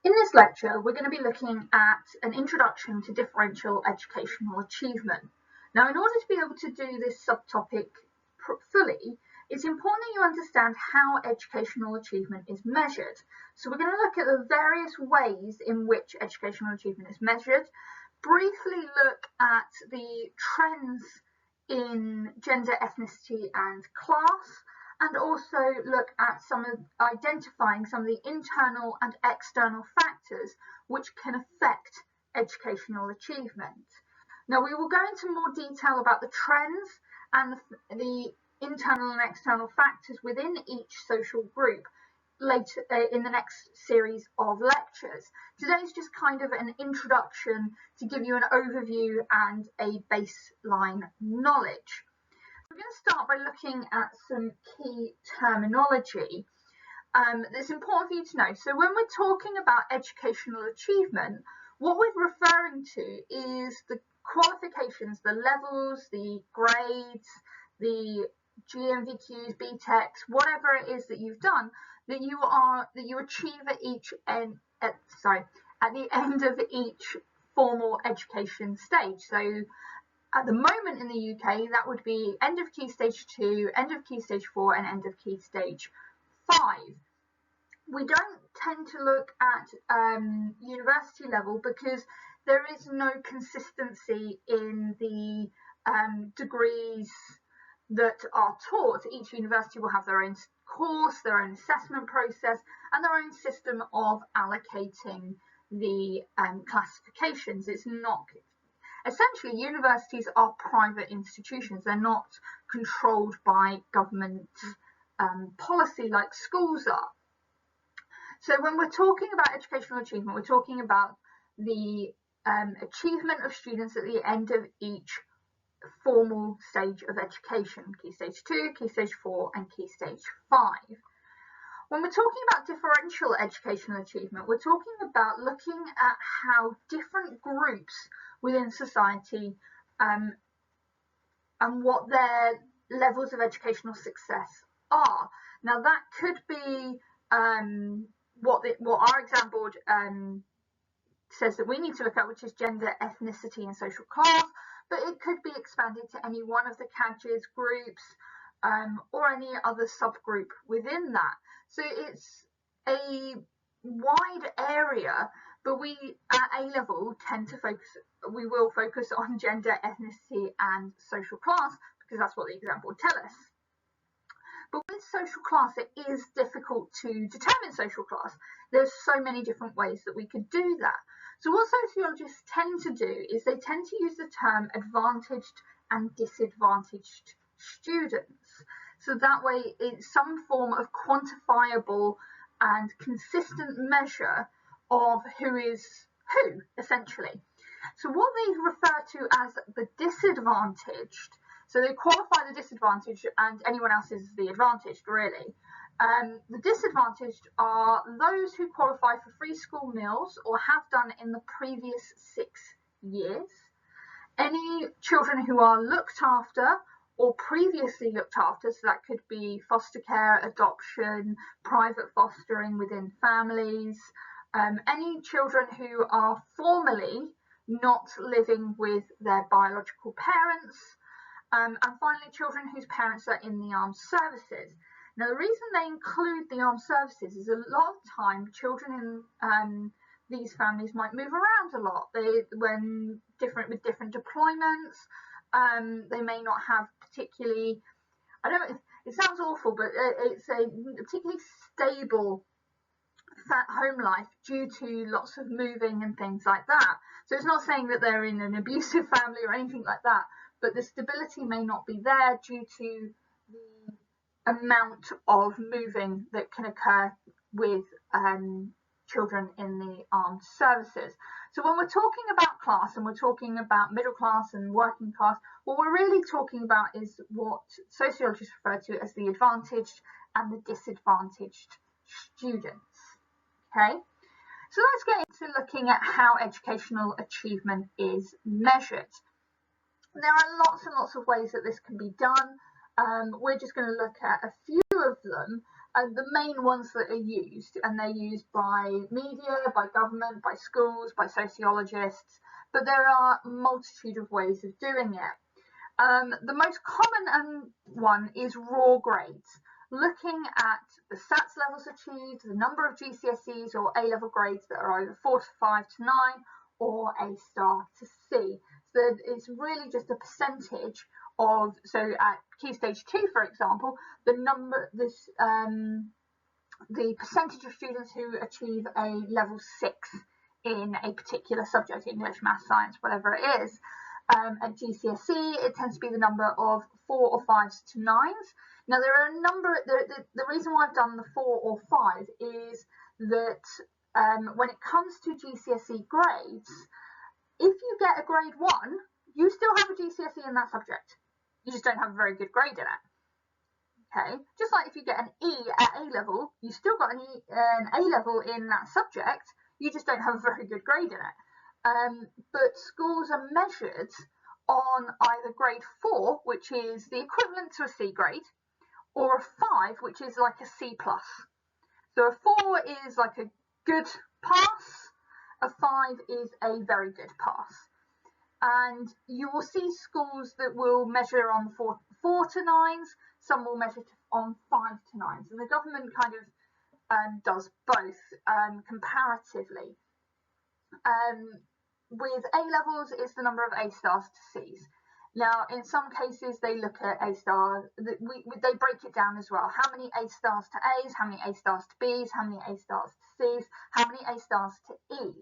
In this lecture, we're going to be looking at an introduction to differential educational achievement. Now, in order to be able to do this subtopic fully, it's important that you understand how educational achievement is measured. So we're going to look at the various ways in which educational achievement is measured, briefly look at the trends in gender, ethnicity and class, and also look at identifying some of the internal and external factors which can affect educational achievement. Now, we will go into more detail about the trends and the internal and external factors within each social group later in the next series of lectures. Today is just kind of an introduction to give you an overview and a baseline knowledge. We're going to start by looking at some key terminology that's important for you to know. So when we're talking about educational achievement, what we're referring to is the qualifications, the levels, the grades, the GNVQs, BTECs, whatever it is that you've done, that you achieve at the end of each formal education stage. So at the moment in the UK, that would be end of Key Stage 2, end of Key Stage 4 and end of Key Stage 5. We don't tend to look at university level because there is no consistency in the degrees that are taught. Each university will have their own course, their own assessment process and their own system of allocating the classifications. It's not Essentially, universities are private institutions. They're not controlled by government policy like schools are. So when we're talking about educational achievement, we're talking about the achievement of students at the end of each formal stage of education, Key Stage 2, Key Stage 4 and Key Stage 5. When we're talking about differential educational achievement, we're talking about looking at how different groups within society and what their levels of educational success are. Now that could be what our exam board says that we need to look at, which is gender, ethnicity and social class, but it could be expanded to any one of the CAGES groups or any other subgroup within that. So it's a wide area, but we at A level we will focus on gender, ethnicity and social class because that's what the exam board tell us. But with social class, it is difficult to determine social class. There's so many different ways that we could do that. So what sociologists tend to do is they tend to use the term advantaged and disadvantaged students. So that way it's some form of quantifiable and consistent measure of who is who, essentially. So what they refer to as the disadvantaged, so they qualify the disadvantaged and anyone else is the advantaged, really. The disadvantaged are those who qualify for free school meals or have done in the previous 6 years, any children who are looked after or previously looked after, so that could be foster care, adoption, private fostering within families, any children who are formally not living with their biological parents, and finally children whose parents are in the armed services. Now the reason they include the armed services is a lot of time children in these families might move around a lot. With different deployments, they may not have particularly, it sounds awful, but it's a particularly stable home life due to lots of moving and things like that. So it's not saying that they're in an abusive family or anything like that, but the stability may not be there due to the amount of moving that can occur with children in the armed services. So when we're talking about class and we're talking about middle class and working class, what we're really talking about is what sociologists refer to as the advantaged and the disadvantaged students. Okay, so let's get into looking at how educational achievement is measured. There are lots and lots of ways that this can be done. We're just going to look at a few of them the main ones that are used, and they're used by media, by government, by schools, by sociologists, but there are a multitude of ways of doing it. The most common one is raw grades, looking at the SATs levels achieved, the number of GCSEs or A-level grades that are over 4 to 5 to 9, or A star to C. So it's really just a percentage of, so at Key Stage 2, for example, the percentage of students who achieve a level 6 in a particular subject, English, maths, science, whatever it is. At GCSE, it tends to be the number of 4 or 5s to 9s. Now, there are a number, the reason why I've done the 4 or 5 is that when it comes to GCSE grades, if you get a grade 1, you still have a GCSE in that subject. You just don't have a very good grade in it. Okay, just like if you get an E at A level, you still got an A level in that subject, you just don't have a very good grade in it. But schools are measured on either grade 4, which is the equivalent to a C grade, or a 5, which is like a C+. So a 4 is like a good pass, a 5 is a very good pass. And you will see schools that will measure on 4 to 9s, some will measure on 5 to 9s, and the government kind of does both comparatively. With A levels, it's the number of A stars to Cs. Now, in some cases, they look at A stars, they break it down as well. How many A stars to As, how many A stars to Bs, how many A stars to Cs, how many A stars to Es.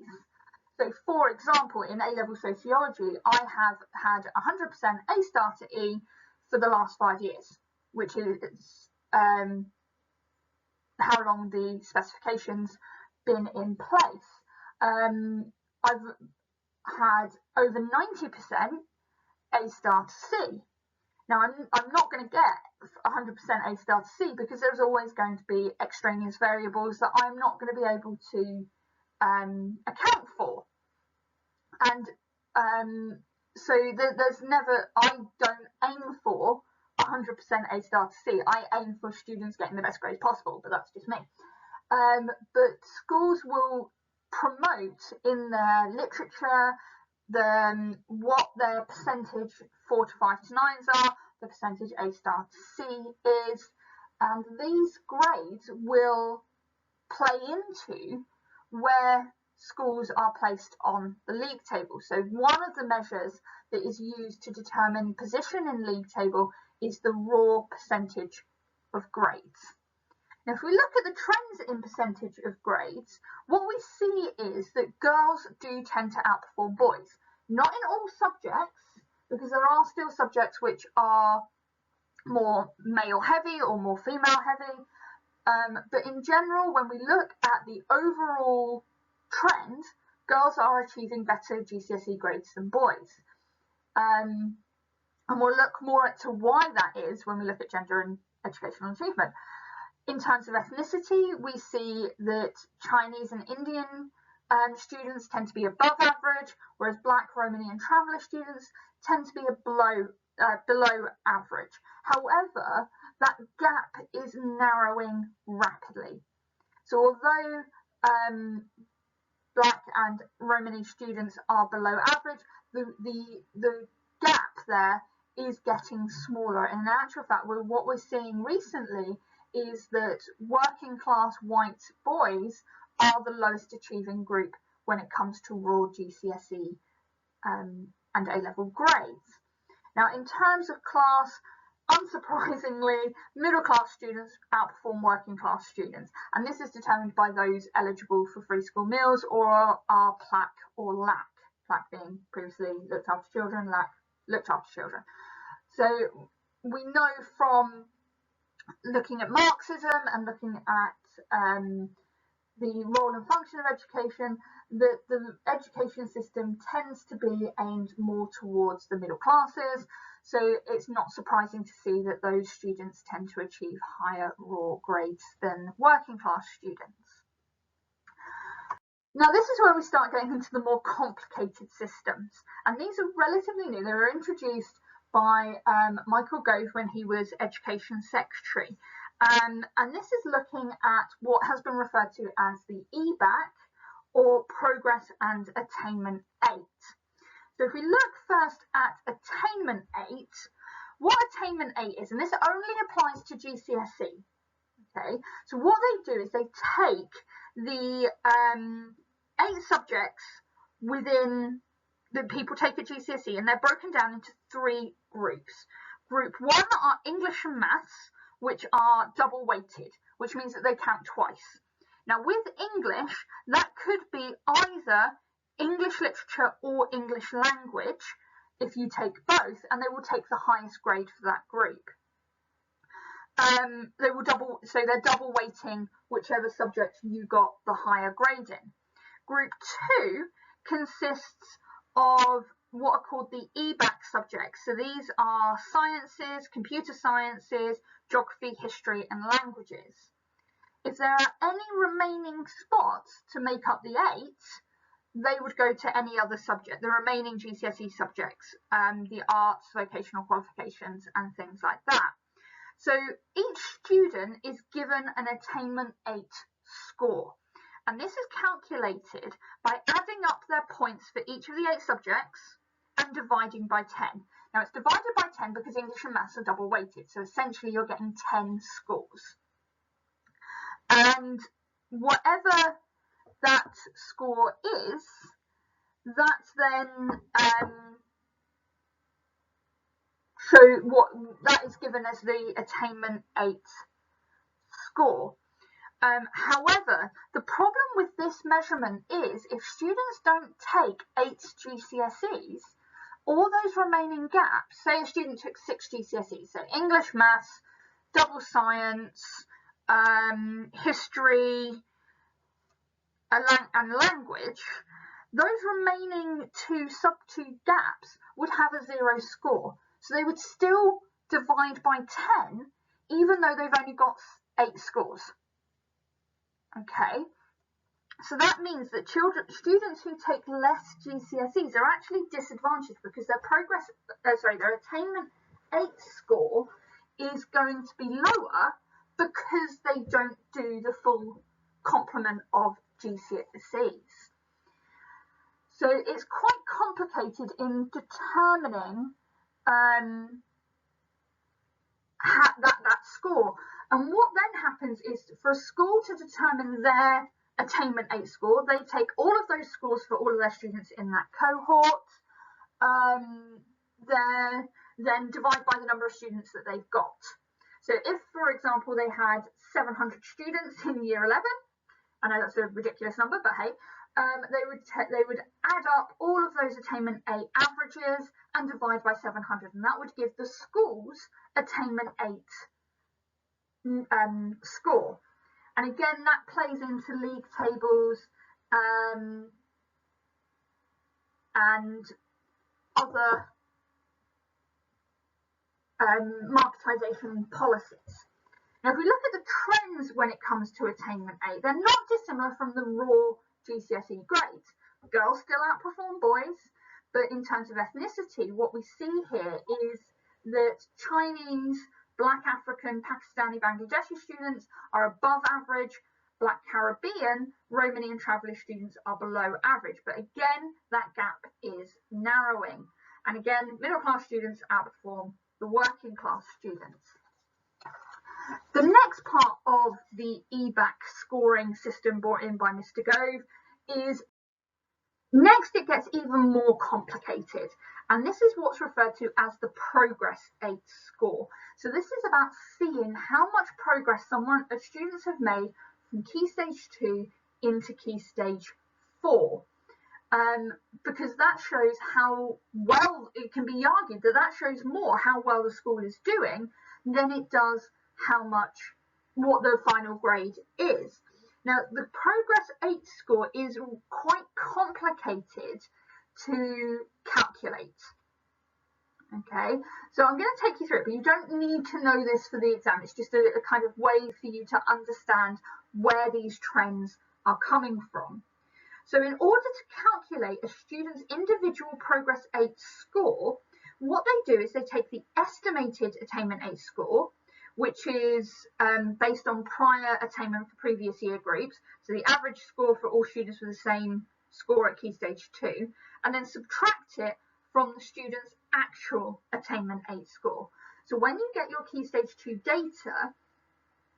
So, for example, in A-level sociology, I have had 100% A star to E for the last 5 years, which is how long the specification's been in place. I've had over 90% A star to C. Now, I'm not going to get 100% A star to C because there's always going to be extraneous variables that I'm not going to be able to account for. And so there's never, I don't aim for 100% A star to C. I aim for students getting the best grades possible, but that's just me. But schools will promote in their literature what their percentage 4 to 5 to 9s are, the percentage A star to C is, and these grades will play into where schools are placed on the league table. So one of the measures that is used to determine position in league table is the raw percentage of grades. Now, if we look at the trends in percentage of grades, what we see is that girls do tend to outperform boys. Not in all subjects, because there are still subjects which are more male heavy or more female heavy. But in general, when we look at the overall trend, girls are achieving better GCSE grades than boys. And we'll look more to why that is when we look at gender and educational achievement. In terms of ethnicity, we see that Chinese and Indian students tend to be above average, whereas Black, Romani and Traveller students tend to be below average. However, that gap is narrowing rapidly. So although Black and Romani students are below average, the gap there is getting smaller. And in actual fact, what we're seeing recently is that working class white boys are the lowest achieving group when it comes to raw GCSE and A-level grades. Now, in terms of class, unsurprisingly, middle class students outperform working class students, and this is determined by those eligible for free school meals or are PLAC or LAC, PLAC being previously looked after children, LAC looked after children. So we know from looking at Marxism and looking at the role and function of education that the education system tends to be aimed more towards the middle classes. So it's not surprising to see that those students tend to achieve higher raw grades than working class students. Now, this is where we start getting into the more complicated systems. And these are relatively new. They were introduced by Michael Gove when he was Education Secretary. And this is looking at what has been referred to as the EBAC, or Progress and Attainment 8. So if we look first at Attainment 8, what Attainment 8 is, and this only applies to GCSE, okay? So what they do is they take the 8 subjects within that people take at GCSE, and they're broken down into 3 groups. Group 1 are English and Maths, which are double weighted, which means that they count twice. Now with English, that could be either English literature or English language if you take both, and they will take the highest grade for that group. They're double weighting whichever subject you got the higher grade in. Group 2 consists of what are called the EBAC subjects. So these are sciences, computer sciences, geography, history, and languages. If there are any remaining spots to make up the 8, they would go to any other subject, the remaining GCSE subjects, the arts, vocational qualifications, and things like that. So each student is given an Attainment 8 score, and this is calculated by adding up their points for each of the 8 subjects and dividing by 10. Now it's divided by 10 because English and Maths are double weighted, so essentially you're getting 10 scores. And whatever that score is, that's then what that is given as the Attainment 8 score. However, the problem with this measurement is if students don't take 8 GCSEs, all those remaining gaps, say a student took 6 GCSEs, so English, Maths, double science, history, and language, those remaining 2 gaps would have a 0 score. So they would still divide by 10, even though they've only got 8 scores. Okay, so that means that students who take less GCSEs are actually disadvantaged because their their Attainment 8 score is going to be lower because they don't do the full complement of GCSEs. So it's quite complicated in determining that score. And what then happens is for a school to determine their Attainment 8 score, they take all of those scores for all of their students in that cohort, then divide by the number of students that they've got. So if, for example, they had 700 students in year 11, I know that's a ridiculous number, but hey, they would add up all of those Attainment 8 averages and divide by 700, and that would give the school's Attainment 8 score. And again, that plays into league tables and other marketisation policies. Now, if we look at the trends when it comes to Attainment 8, they're not dissimilar from the raw GCSE grades. Girls still outperform boys, but in terms of ethnicity, what we see here is that Chinese, Black African, Pakistani, Bangladeshi students are above average. Black Caribbean, Romani and Travellish students are below average. But again, that gap is narrowing. And again, middle class students outperform the working class students. The next part of the EBAC scoring system brought in by Mr. Gove is next it gets even more complicated, and this is what's referred to as the Progress 8 score. So this is about seeing how much progress students have made from Key Stage 2 into Key Stage 4. Because that shows how well, it can be argued that shows more how well the school is doing than it does what the final grade is. Now, the Progress 8 score is quite complicated to calculate. Okay, so I'm going to take you through it, but you don't need to know this for the exam. It's just a kind of way for you to understand where these trends are coming from. So in order to calculate a student's individual Progress 8 score, what they do is they take the estimated Attainment 8 score, which is based on prior attainment for previous year groups. So the average score for all students with the same score at Key Stage 2, and then subtract it from the student's actual Attainment 8 score. So when you get your Key Stage 2 data,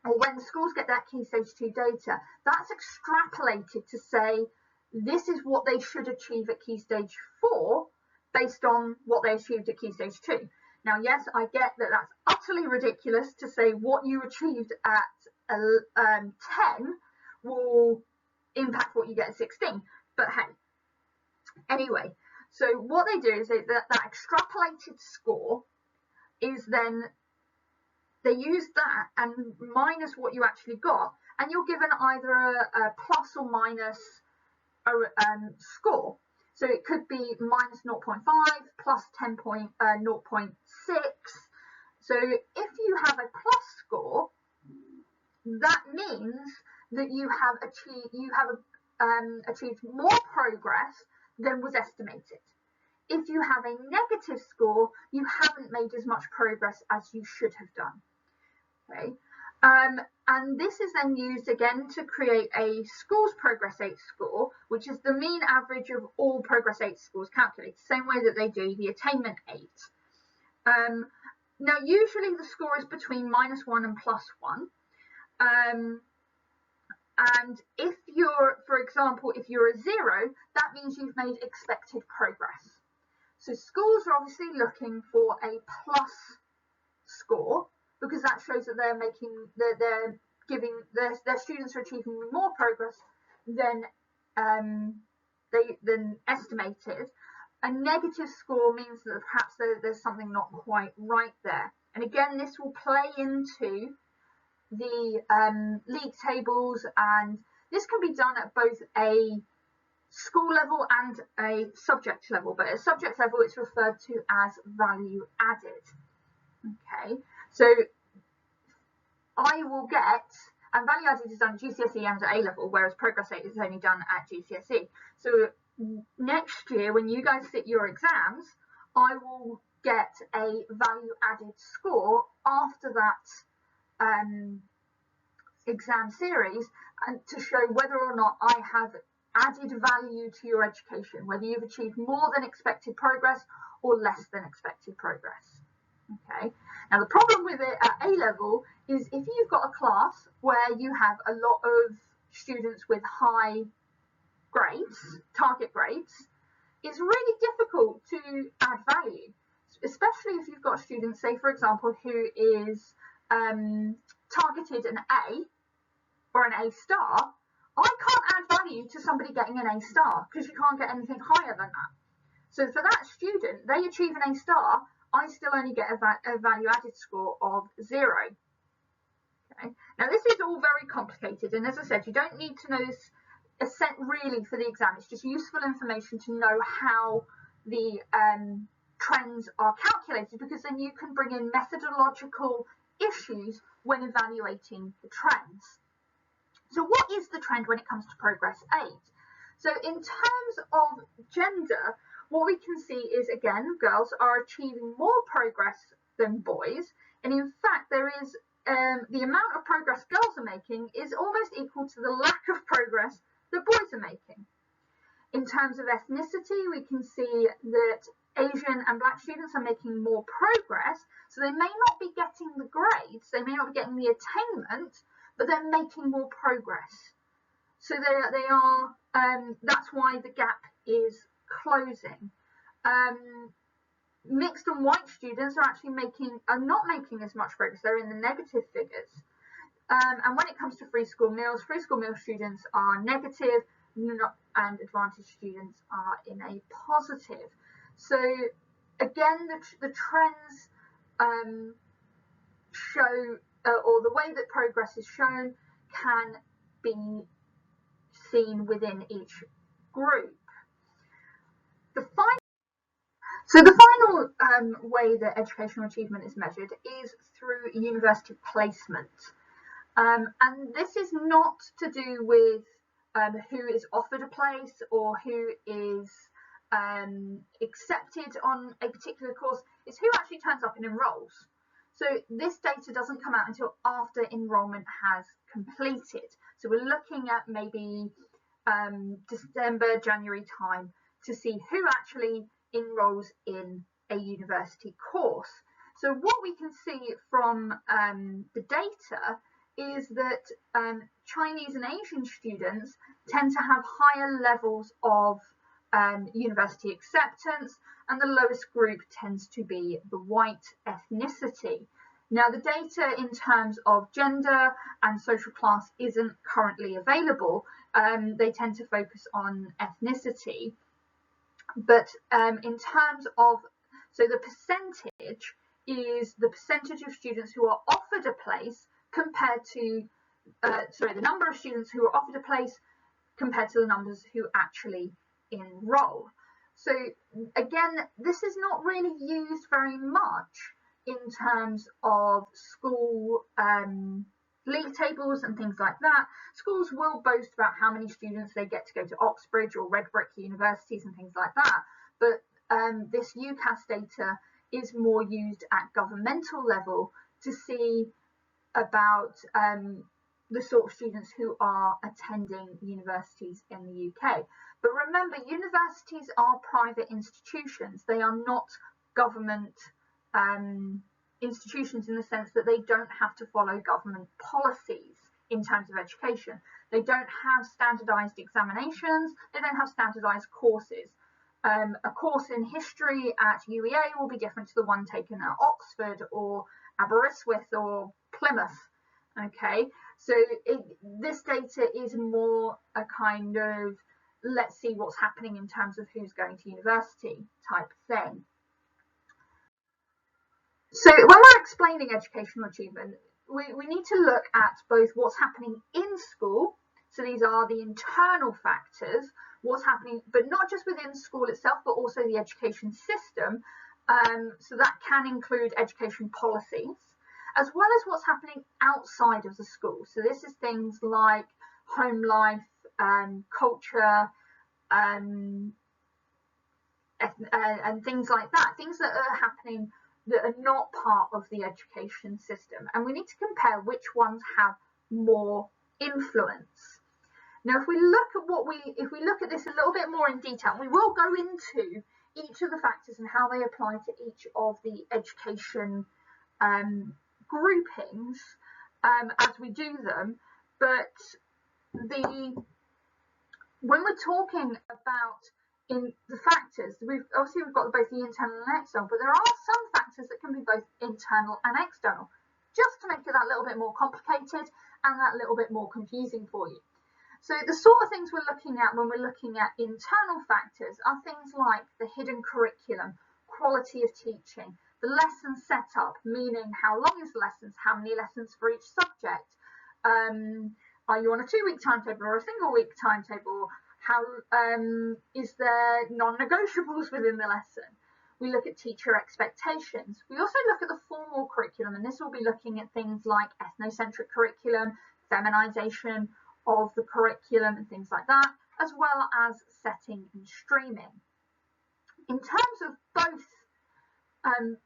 or when the schools get that Key Stage 2 data, that's extrapolated to say this is what they should achieve at Key Stage 4 based on what they achieved at Key Stage 2. Now, yes, I get that that's utterly ridiculous to say what you achieved at 10 will impact what you get at 16, but hey. Anyway, so what they do is that extrapolated score is then they use that and minus what you actually got, and you're given either a plus or minus score. So it could be minus 0.5 plus 0.6. So if you have a plus score, that means that you have achieved more progress than was estimated. If you have a negative score, you haven't made as much progress as you should have done. Okay, and this is then used again to create a schools Progress 8 score, which is the mean average of all Progress 8 scores calculated, same way that they do the Attainment 8. Now, usually the score is between -1 and +1. And if you're, for example, if you're a 0, that means you've made expected progress. So schools are obviously looking for a plus score, because that shows that they're giving their students are achieving more progress than estimated. A negative score means that perhaps there's something not quite right there. And again, this will play into the league tables, and this can be done at both a school level and a subject level, but at subject level it's referred to as value added. Okay, so I will get, and value added is done at GCSE and at A level, whereas Progress 8 is only done at GCSE. So next year when you guys sit your exams, I will get a value added score after that exam series, and to show whether or not I have added value to your education, whether you've achieved more than expected progress or less than expected progress. Okay, now the problem with it at A level is if you've got a class where you have a lot of students with high grades, target grades, it's really difficult to add value, especially if you've got students, say for example, who is targeted an A or an A star. I can't add value to somebody getting an A star because you can't get anything higher than that. So for that student, they achieve an A star, I still only get a value added score of 0. Okay. Now this is all very complicated, and as I said, you don't need to know this really for the exam. It's just useful information to know how the trends are calculated, because then you can bring in methodological issues when evaluating the trends. So what is the trend when it comes to Progress 8? So in terms of gender, what we can see is, again, girls are achieving more progress than boys, and in fact there is the amount of progress girls are making is almost equal to the lack of progress that boys are making. In terms of ethnicity, we can see that Asian and Black students are making more progress, so they may not be getting the grades, they may not be getting the attainment, but they're making more progress. So they are, that's why the gap is closing. Mixed and white students are actually not making as much progress, they're in the negative figures. And when it comes to free school meal students are negative, and advantaged students are in a positive. So again, the trends show, or the way that progress is shown can be seen within each group. The final way that educational achievement is measured is through university placement. And this is not to do with who is offered a place or who is accepted on a particular course. It's who actually turns up and enrolls. So this data doesn't come out until after enrolment has completed. So we're looking at maybe December, January time to see who actually enrolls in a university course. So what we can see from the data is that Chinese and Asian students tend to have higher levels of university acceptance, and the lowest group tends to be the white ethnicity. Now, the data in terms of gender and social class isn't currently available. They tend to focus on ethnicity. But in terms of, so the percentage is the percentage of students who are offered a place compared to, the number of students who are offered a place compared to the numbers who actually enroll. So again, this is not really used very much in terms of school league tables and things like that. Schools will boast about how many students they get to go to Oxbridge or red brick universities and things like that, but this UCAS data is more used at governmental level to see about the sort of students who are attending universities in the UK. But remember, universities are private institutions. They are not government institutions in the sense that they don't have to follow government policies in terms of education. They don't have standardised examinations. They don't have standardised courses. A course in history at UEA will be different to the one taken at Oxford or Aberystwyth or Plymouth. Okay, so this data is more a kind of, let's see what's happening in terms of who's going to university type thing. So when we're explaining educational achievement, we need to look at both what's happening in school, so these are the internal factors, what's happening, but not just within school itself, but also the education system. So that can include education policies, as well as what's happening outside of the school. So this is things like home life, culture, and things like that, things that are happening that are not part of the education system. And we need to compare which ones have more influence. Now, if we look at this a little bit more in detail, we will go into each of the factors and how they apply to each of the education groupings as we do them. But when we're talking about in the factors, we've got both the internal and external, but there are some factors that can be both internal and external, just to make it that little bit more complicated and that little bit more confusing for you. So the sort of things we're looking at when we're looking at internal factors are things like the hidden curriculum, quality of teaching, the lesson setup, meaning how long is the lessons, how many lessons for each subject, are you on a 2-week timetable or a single-week timetable, how is there non-negotiables within the lesson. We look at teacher expectations. We also look at the formal curriculum, and this will be looking at things like ethnocentric curriculum, feminization of the curriculum and things like that, as well as setting and streaming. In terms of both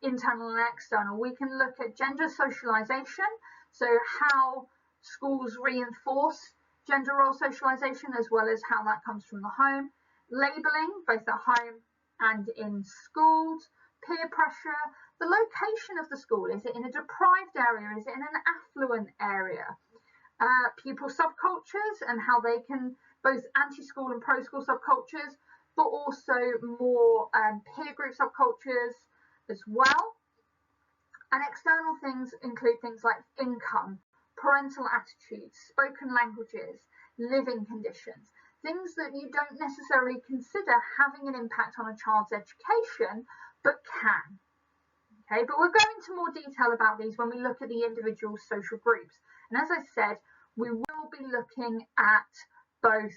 internal and external, we can look at gender socialization, so how schools reinforce gender role socialization, as well as how that comes from the home, labelling, both at home and in schools, peer pressure, the location of the school, is it in a deprived area, is it in an affluent area, pupil subcultures and how they can, both anti-school and pro-school subcultures, but also more peer group subcultures as well. And external things include things like income, parental attitudes, spoken languages, living conditions, things that you don't necessarily consider having an impact on a child's education, but can. Okay, but we'll go into more detail about these when we look at the individual social groups. And as I said, we will be looking at both,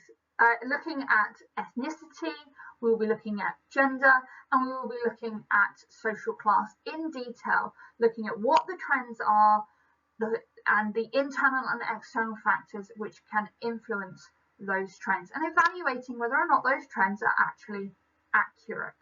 looking at ethnicity, we will be looking at gender, and we will be looking at social class in detail, looking at what the trends are, and the internal and external factors which can influence those trends, and evaluating whether or not those trends are actually accurate.